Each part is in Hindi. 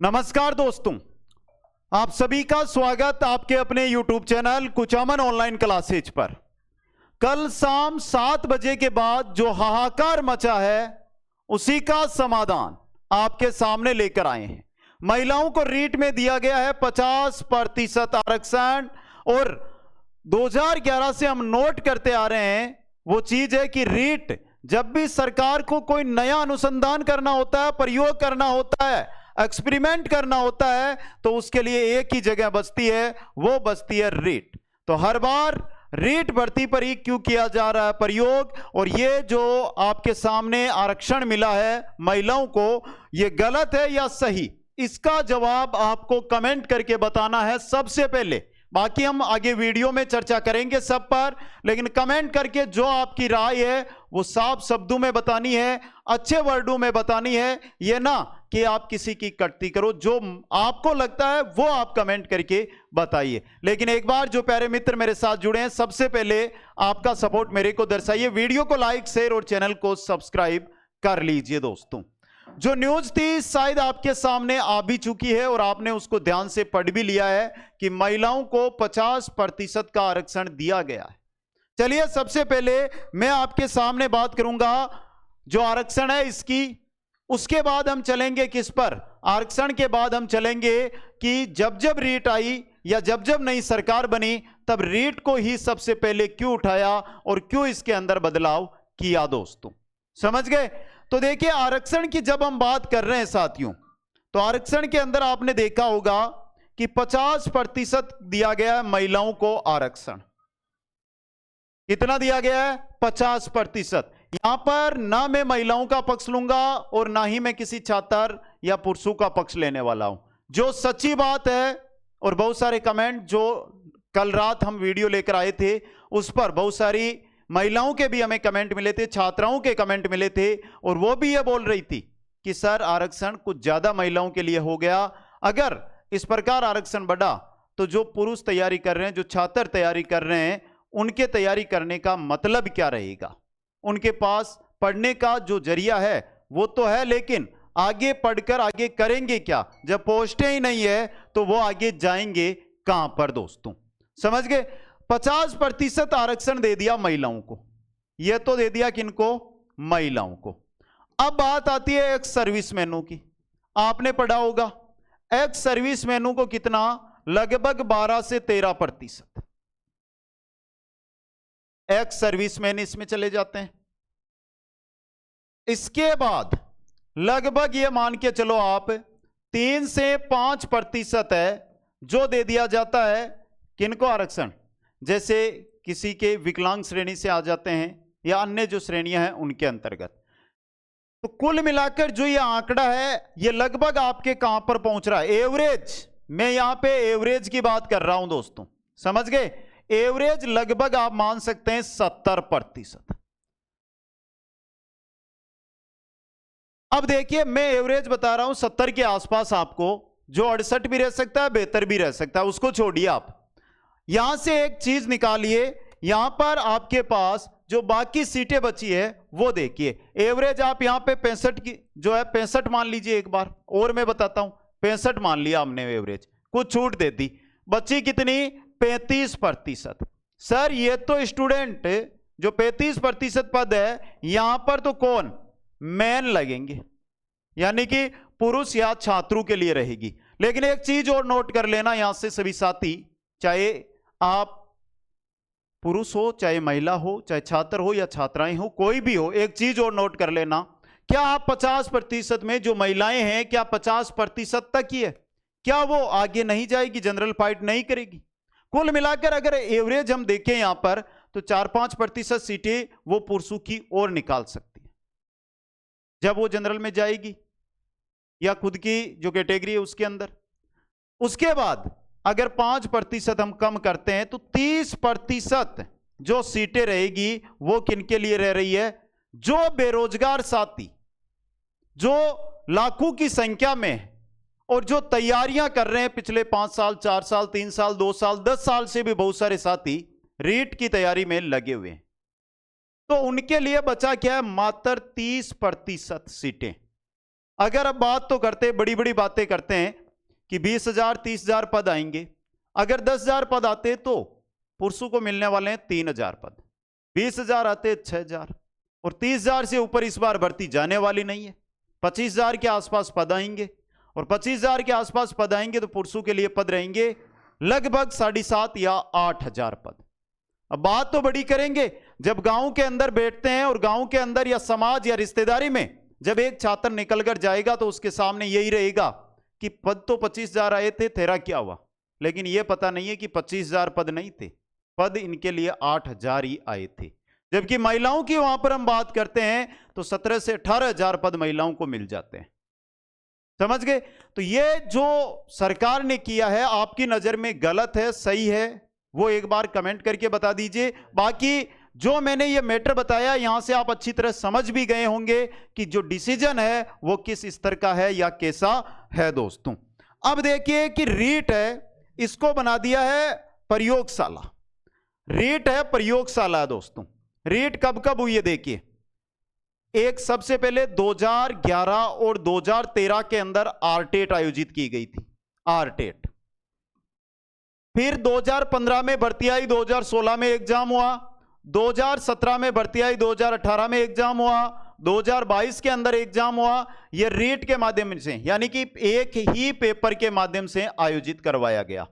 नमस्कार दोस्तों, आप सभी का स्वागत आपके अपने YouTube channel Kuchaman online classes पर। कल शाम 7 बजे के बाद जो हाहाकार मचा है उसी का समाधान आपके सामने लेकर आए हैं। महिलाओं को रीट में दिया गया है 50% आरक्षण और 2011 से हम नोट करते आ रहे हैं वो चीज है कि रीट जब भी सरकार को कोई नया अनुसंधान करना होता है, प्रयोग करना होता है, एक्सपेरिमेंट करना होता है तो उसके लिए एक ही जगह बचती है, वो बचती है रीट। तो हर बार रीट भर्ती पर ही क्यों किया जा रहा है प्रयोग, और ये जो आपके सामने आरक्षण मिला है महिलाओं को, ये गलत है या सही, इसका जवाब आपको कमेंट करके बताना है सबसे पहले। बाकी हम आगे वीडियो में चर्चा करेंगे सब पर, लेकिन कमेंट करके जो आपकी राय है वो साफ शब्दों में बतानी है, अच्छे वर्डों में बतानी है, ये ना कि आप किसी की कटती करो। जो आपको लगता है वो आप कमेंट करके बताइए। लेकिन एक बार जो प्यारे मित्र मेरे साथ जुड़े हैं, सबसे पहले आपका सपोर्ट मेरे को दर्शाइए, वीडियो को लाइक शेयर और चैनल को सब्सक्राइब कर लीजिए। दोस्तों, जो न्यूज थी शायद आपके सामने आ भी चुकी है और आपने उसको ध्यान से पढ़ भी लिया है कि महिलाओं को 50% का आरक्षण दिया गया है। चलिए सबसे पहले मैं आपके सामने बात करूंगा जो आरक्षण है इसकी, उसके बाद हम चलेंगे किस पर, आरक्षण के बाद हम चलेंगे कि जब जब रीट आई या जब जब नई सरकार बनी तब रीट को ही सबसे पहले क्यों उठाया और क्यों इसके अंदर बदलाव किया। दोस्तों समझ गए? तो देखिए, आरक्षण की जब हम बात कर रहे हैं साथियों, तो आरक्षण के अंदर आपने देखा होगा कि 50% दिया गया है महिलाओं को आरक्षण। कितना दिया गया है? 50%। यहां पर ना मैं महिलाओं का पक्ष लूंगा और ना ही मैं किसी छात्र या पुरुषों का पक्ष लेने वाला हूं। जो सच्ची बात है, और बहुत सारे कमेंट जो कल रात हम वीडियो लेकर आए थे उस पर बहुत सारी महिलाओं के भी हमें कमेंट मिले थे, छात्राओं के कमेंट मिले थे, और वो भी ये बोल रही थी कि सर आरक्षण कुछ ज्यादा महिलाओं के लिए हो गया। अगर इस प्रकार आरक्षण बढ़ा तो जो पुरुष तैयारी कर रहे हैं, जो छात्र तैयारी कर रहे हैं, उनके तैयारी करने का मतलब क्या रहेगा? उनके पास पढ़ने का जो जरिया है वो तो है, लेकिन आगे पढ़कर आगे करेंगे क्या? जब पोस्टें ही नहीं है तो वो आगे जाएंगे कहां पर? दोस्तों समझ गए? 50% आरक्षण दे दिया महिलाओं को, यह तो दे दिया किनको? महिलाओं को। अब बात आती है एक्स सर्विसमैनों की। आपने पढ़ा होगा एक्स सर्विसमैनों को कितना, लगभग 12 से 13% एक्स सर्विसमैन इसमें चले जाते हैं। इसके बाद लगभग ये मान के चलो आप 3 से 5% है जो दे दिया जाता है किनको आरक्षण, जैसे किसी के विकलांग श्रेणी से आ जाते हैं या अन्य जो श्रेणियां हैं उनके अंतर्गत। तो कुल मिलाकर जो ये आंकड़ा है ये लगभग आपके कहां पर पहुंच रहा है? एवरेज, मैं यहां पे एवरेज की बात कर रहा हूं दोस्तों, समझ गए? एवरेज लगभग आप मान सकते हैं 70%। अब देखिए, मैं एवरेज बता रहा हूं 70 के आसपास आपको, जो 68 भी रह सकता है, बेहतर भी रह सकता है, उसको छोड़िए। आप यहां से एक चीज निकालिए, यहां पर आपके पास जो बाकी सीटें बची है वो देखिए। एवरेज आप यहां पे 65 की जो है 65 मान लीजिए, एक बार और मैं बताता हूं, 65 मान लिया हमने एवरेज, कुछ छूट दे दी, बची कितनी? 35%। सर ये तो स्टूडेंट जो 35% पद है यहां पर तो कौन? मैन लगेंगे, यानी कि पुरुष या छात्रों के लिए रहेगी। लेकिन एक चीज और नोट कर लेना यहां से सभी साथी, चाहे आप पुरुष हो, चाहे महिला हो, चाहे छात्र हो या छात्राएं हो, कोई भी हो, एक चीज और नोट कर लेना, क्या आप 50% में जो महिलाएं हैं क्या 50% तक ही है? क्या वो आगे नहीं जाएगी, जनरल फाइट नहीं करेगी? कुल मिलाकर अगर एवरेज हम देखें यहां पर तो 4-5% सीटें वो पुरुषों की ओर निकाल सकती है जब वो जनरल में जाएगी या खुद की जो कैटेगरी है उसके अंदर। उसके बाद अगर 5% हम कम करते हैं तो 30% जो सीटें रहेगी वो किनके लिए रह रही है? जो बेरोजगार साथी, जो लाखों की संख्या में है और जो तैयारियां कर रहे हैं पिछले 5 साल, 4 साल, 3 साल, 2 साल, 10 साल से भी बहुत सारे साथी रीट की तैयारी में लगे हुए हैं, तो उनके लिए बचा क्या है? मात्र 30% सीटें। अगर अब बात तो करते, बड़ी बड़ी बातें करते हैं कि 20,000 30,000 पद आएंगे। अगर 10,000 पद आते तो पुरुषों को मिलने वाले हैं 3,000 पद, 20,000 आते 6,000, और 30,000 से ऊपर इस बार भर्ती जाने वाली नहीं है। 25,000 के आसपास पद आएंगे, और 25,000 के आसपास पद आएंगे तो पुरुषों के लिए पद रहेंगे लगभग 7,500 या 8,000 पद। अब बात तो बड़ी करेंगे, जब गांव के अंदर बैठते हैं और गांव के अंदर या समाज या रिश्तेदारी में जब एक छात्र निकल कर जाएगा तो उसके सामने यही रहेगा कि पद तो 25,000 आए थे, तेरा क्या हुआ? लेकिन यह पता नहीं है कि 25,000 पद नहीं थे, पद इनके लिए 8,000 ही आए थे। जबकि महिलाओं की वहां पर हम बात करते हैं तो 17 से 18,000 पद महिलाओं को मिल जाते हैं। समझ गए? तो ये जो सरकार ने किया है आपकी नजर में गलत है, सही है, वो एक बार कमेंट करके बता दीजिए। बाकी जो मैंने ये मैटर बताया यहां से आप अच्छी तरह समझ भी गए होंगे कि जो डिसीजन है वो किस स्तर का है या कैसा है दोस्तों। अब देखिए कि रीट है, इसको बना दिया है प्रयोगशाला। रीट है प्रयोगशाला दोस्तों। रीट कब कब हुई है देखिए, एक सबसे पहले 2011 और 2013 के अंदर आरटेट आयोजित की गई थी, आरटेट। फिर 2015 में भर्ती आई, 2016 में एग्जाम हुआ, 2017 में भर्ती आई, 2018 में एग्जाम हुआ, 2022 के अंदर एग्जाम हुआ। यह रीट के माध्यम से, यानी कि एक ही पेपर के माध्यम से आयोजित करवाया गया।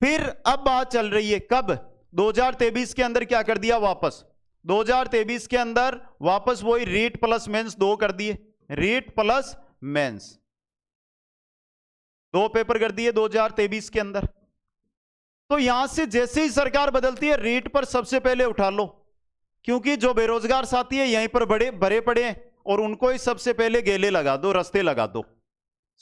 फिर अब बात चल रही है कब, 2023 के अंदर क्या कर दिया वापस, 2023 के अंदर वापस वही रीट प्लस मेंस 2 कर दिए, रीट प्लस मेंस 2 पेपर कर दिए 2023 के अंदर। तो यहां से जैसे ही सरकार बदलती है रीट पर सबसे पहले उठा लो, क्योंकि जो बेरोजगार साथी है यहीं पर बड़े भरे पड़े हैं और उनको ही सबसे पहले गेले लगा दो, रास्ते लगा दो।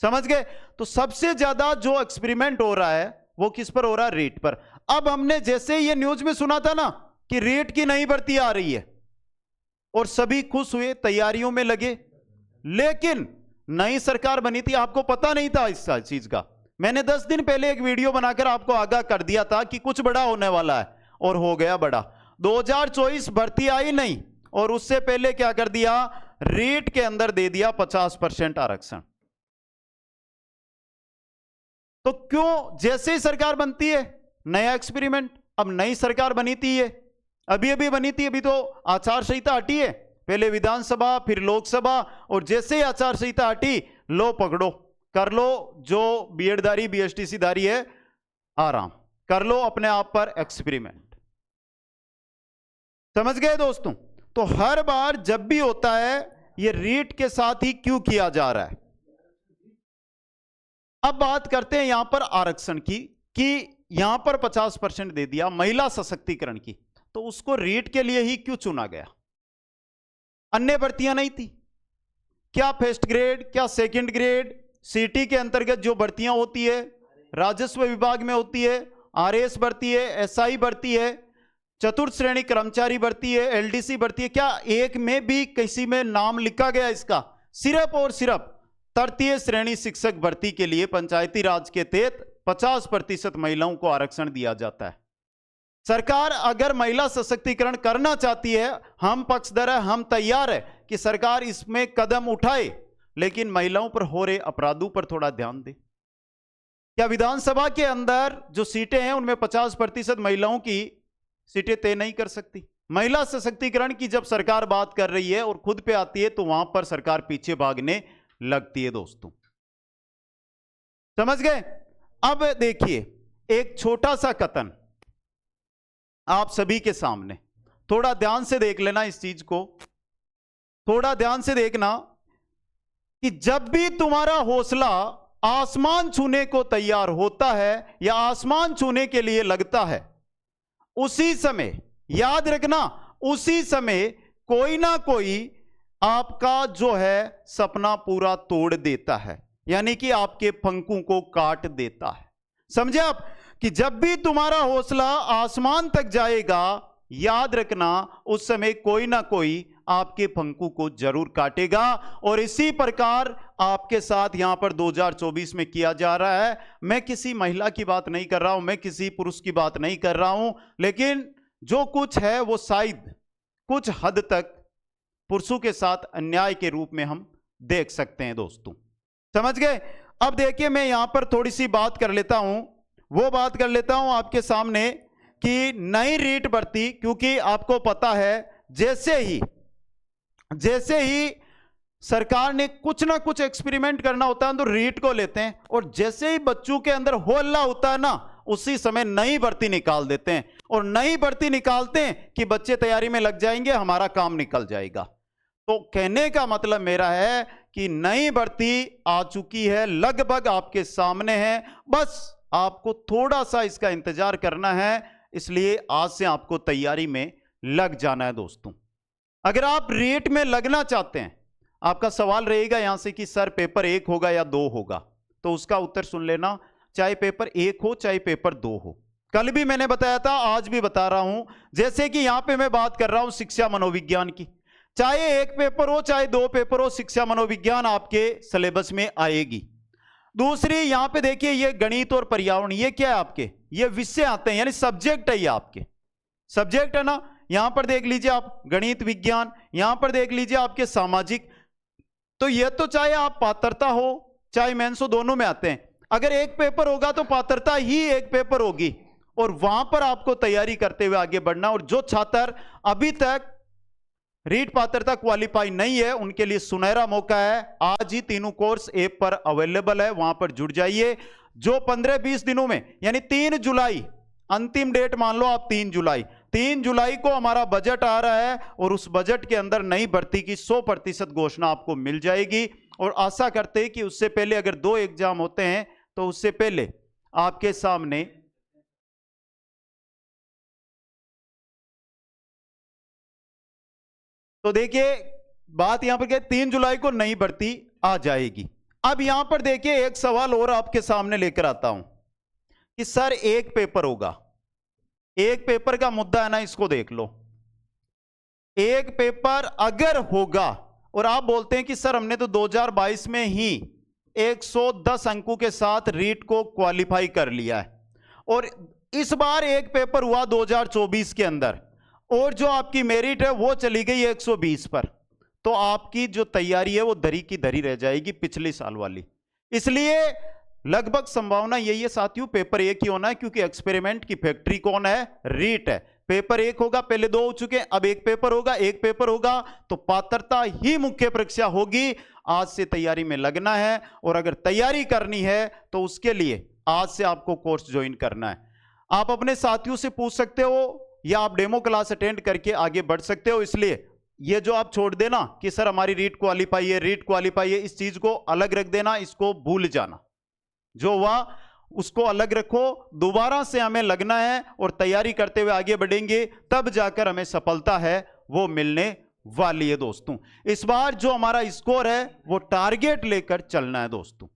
समझ गए? तो सबसे ज्यादा जो एक्सपेरिमेंट हो रहा है वो किस पर हो रहा है, रीट पर। अब हमने जैसे ये न्यूज में सुना था ना कि रीट की नई भर्ती आ रही है और सभी खुश हुए, तैयारियों में लगे, लेकिन नई सरकार बनी थी, आपको पता नहीं था इस चीज का। मैंने 10 दिन पहले एक वीडियो बनाकर आपको आगाह कर दिया था कि कुछ बड़ा होने वाला है, और हो गया बड़ा। 2024 भर्ती आई नहीं और उससे पहले क्या कर दिया, रीट के अंदर दे दिया 50% आरक्षण। तो क्यों, जैसे ही सरकार बनती है नया एक्सपेरिमेंट। अब नई सरकार बनी थी, ये अभी बनी थी, अभी तो आचार संहिता हटी है, पहले विधानसभा फिर लोकसभा, और जैसे ही आचार संहिता हटी, लो पकड़ो, कर लो, जो बीएडधारी बीएसटीसी धारी है आराम कर लो अपने आप पर एक्सपेरिमेंट। समझ गए दोस्तों? तो हर बार जब भी होता है ये रीट के साथ ही क्यों किया जा रहा है। अब बात करते हैं यहां पर आरक्षण की, कि यहां पर 50% दे दिया महिला सशक्तिकरण की, तो उसको रीट के लिए ही क्यों चुना गया? अन्य भर्तियां नहीं थी क्या? फर्स्ट ग्रेड, क्या सेकंड ग्रेड, सिटी के अंतर्गत जो भर्तियां होती है, राजस्व विभाग में होती है, आरएस भर्ती है, एसआई भर्ती है, चतुर्थ श्रेणी कर्मचारी भर्ती है, एलडीसी भर्ती है, क्या एक में भी किसी में नाम लिखा गया इसका? सिर्फ और सिर्फ तृतीय श्रेणी शिक्षक भर्ती के लिए पंचायती राज के तहत 50% महिलाओं को आरक्षण दिया जाता है। सरकार अगर महिला सशक्तिकरण करना चाहती है, हम पक्षधर है, हम तैयार है कि सरकार इसमें कदम उठाए, लेकिन महिलाओं पर हो रहे अपराधों पर थोड़ा ध्यान दे। क्या विधानसभा के अंदर जो सीटें हैं उनमें 50% महिलाओं की सीटें तय नहीं कर सकती? महिला सशक्तिकरण की जब सरकार बात कर रही है और खुद पे आती है तो वहां पर सरकार पीछे भागने लगती है दोस्तों। समझ गए? अब देखिए एक छोटा सा कथन आप सभी के सामने, थोड़ा ध्यान से देख लेना इस चीज को, थोड़ा ध्यान से देखना कि जब भी तुम्हारा हौसला आसमान छूने को तैयार होता है या आसमान छूने के लिए लगता है, उसी समय याद रखना, उसी समय कोई ना कोई आपका जो है सपना पूरा तोड़ देता है, यानी कि आपके पंखों को काट देता है। समझे आप? कि जब भी तुम्हारा हौसला आसमान तक जाएगा, याद रखना उस समय कोई ना कोई आपके पंखों को जरूर काटेगा। और इसी प्रकार आपके साथ यहां पर 2024 में किया जा रहा है। मैं किसी महिला की बात नहीं कर रहा हूं, मैं किसी पुरुष की बात नहीं कर रहा हूं, लेकिन जो कुछ है वो शायद कुछ हद तक पुरुषों के साथ अन्याय के रूप में हम देख सकते हैं दोस्तों। समझ गए? अब देखिए मैं यहां पर थोड़ी सी बात कर लेता हूं, वो बात कर लेता हूं आपके सामने कि नई रीट भर्ती, क्योंकि आपको पता है जैसे ही सरकार ने कुछ ना कुछ एक्सपेरिमेंट करना होता है तो रीट को लेते हैं, और जैसे ही बच्चों के अंदर होल्ला होता है ना, उसी समय नई भर्ती निकाल देते हैं, और नई भर्ती निकालते हैं कि बच्चे तैयारी में लग जाएंगे, हमारा काम निकल जाएगा। तो कहने का मतलब मेरा है कि नई भर्ती आ चुकी है, लगभग आपके सामने है, बस आपको थोड़ा सा इसका इंतजार करना है, इसलिए आज से आपको तैयारी में लग जाना है दोस्तों। अगर आप रीट में लगना चाहते हैं, आपका सवाल रहेगा यहां से कि सर पेपर 1 होगा या 2 होगा, तो उसका उत्तर सुन लेना, चाहे पेपर 1 हो चाहे पेपर 2 हो। कल भी मैंने बताया था, आज भी बता रहा हूं, जैसे कि यहां पे मैं बात कर रहा हूं शिक्षा मनोविज्ञान की, चाहे 1 पेपर हो चाहे 2 पेपर हो, शिक्षा मनोविज्ञान आपके सिलेबस में आएगी। दूसरी यहां पे देखिए, ये गणित और पर्यावरण, ये क्या है आपके, ये विषय आते हैं, यानी सब्जेक्ट है, ये आपके सब्जेक्ट है ना। यहां पर देख लीजिए आप गणित विज्ञान, यहां पर देख लीजिए आपके सामाजिक, तो ये तो चाहे आप पात्रता हो चाहे मेंस हो, दोनों में आते हैं। अगर 1 पेपर होगा तो पात्रता ही 1 पेपर होगी, और वहां पर आपको तैयारी करते हुए आगे बढ़ना। और जो छात्र अभी तक रीट पात्रता क्वालिफाई नहीं है, उनके लिए सुनहरा मौका है, आज ही तीनों कोर्स ऐप पर अवेलेबल है, वहां पर जुड़ जाइए। जो 15-20 दिनों में, यानी 3 जुलाई अंतिम डेट मान लो आप, 3 जुलाई को हमारा बजट आ रहा है, और उस बजट के अंदर नई भर्ती की 100% घोषणा आपको मिल जाएगी। और आशा करते हैं कि उससे पहले, अगर 2 एग्जाम होते हैं तो उससे पहले आपके सामने तो देखिए बात यहां पर क्या, 3 जुलाई को नई भर्ती आ जाएगी। अब यहां पर देखिए एक सवाल और आपके सामने लेकर आता हूं कि सर 1 पेपर होगा, 1 पेपर का मुद्दा है ना, इसको देख लो। 1 पेपर अगर होगा, और आप बोलते हैं कि सर हमने तो 2022 में ही 110 अंकों के साथ रीट को क्वालिफाई कर लिया है, और इस बार 1 पेपर हुआ 2024 के अंदर, और जो आपकी मेरिट है वो चली गई 120 पर, तो आपकी जो तैयारी है वो धरी की धरी रह जाएगी पिछले साल वाली। इसलिए लगभग संभावना यही है साथियों, पेपर 1 ही होना है, क्योंकि एक्सपेरिमेंट की फैक्ट्री कौन है, रीट है। पेपर 1 होगा, पहले 2 हो चुके हैं, अब 1 पेपर होगा, 1 पेपर होगा तो पात्रता ही मुख्य परीक्षा होगी। आज से तैयारी में लगना है, और अगर तैयारी करनी है तो उसके लिए आज से आपको कोर्स ज्वाइन करना है। आप अपने साथियों से पूछ सकते हो, या आप डेमो क्लास अटेंड करके आगे बढ़ सकते हो। इसलिए ये जो आप छोड़ देना कि सर हमारी रीट क्वालिफाई है, रीट क्वालिफाई है, इस चीज को अलग रख देना, इसको भूल जाना, जो हुआ उसको अलग रखो। दोबारा से हमें लगना है और तैयारी करते हुए आगे बढ़ेंगे, तब जाकर हमें सफलता है वो मिलने वाली है दोस्तों। इस बार जो हमारा स्कोर है वो टारगेट लेकर चलना है दोस्तों,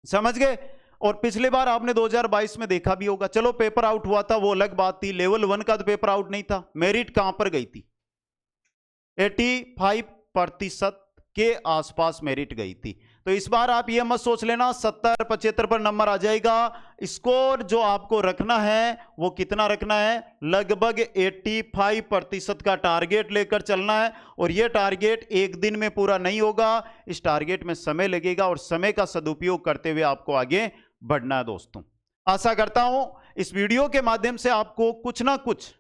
समझ गए। और पिछले बार आपने 2022 में देखा भी होगा, चलो पेपर आउट हुआ था वो अलग बात थी, लेवल 1 का तो पेपर आउट नहीं था, मेरिट कहां पर गई थी, 85% के आसपास मेरिट गई थी। तो इस बार आप ये मत सोच लेना 70-75 पर नंबर आ जाएगा। स्कोर जो आपको रखना है वो कितना रखना है, लगभग 85% का टारगेट लेकर चलना है। और ये टारगेट एक दिन में पूरा नहीं होगा, इस टारगेट में समय लगेगा, और समय का सदुपयोग करते हुए आपको आगे बढ़ना है दोस्तों। आशा करता हूं इस वीडियो के माध्यम से आपको कुछ ना कुछ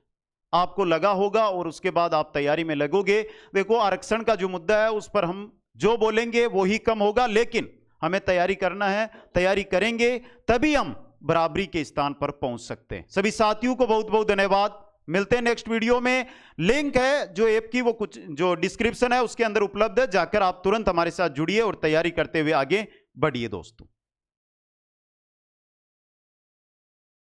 आपको लगा होगा, और उसके बाद आप तैयारी में लगोगे। देखो आरक्षण का जो मुद्दा है उस पर हम जो बोलेंगे वो ही कम होगा, लेकिन हमें तैयारी करना है, तैयारी करेंगे तभी हम बराबरी के स्थान पर पहुंच सकते हैं। सभी साथियों को बहुत बहुत धन्यवाद, मिलते हैं नेक्स्ट वीडियो में। लिंक है जो ऐप की वो कुछ जो डिस्क्रिप्शन है उसके अंदर उपलब्ध है, जाकर आप तुरंत हमारे साथ जुड़िए और तैयारी करते हुए आगे बढ़िए दोस्तों।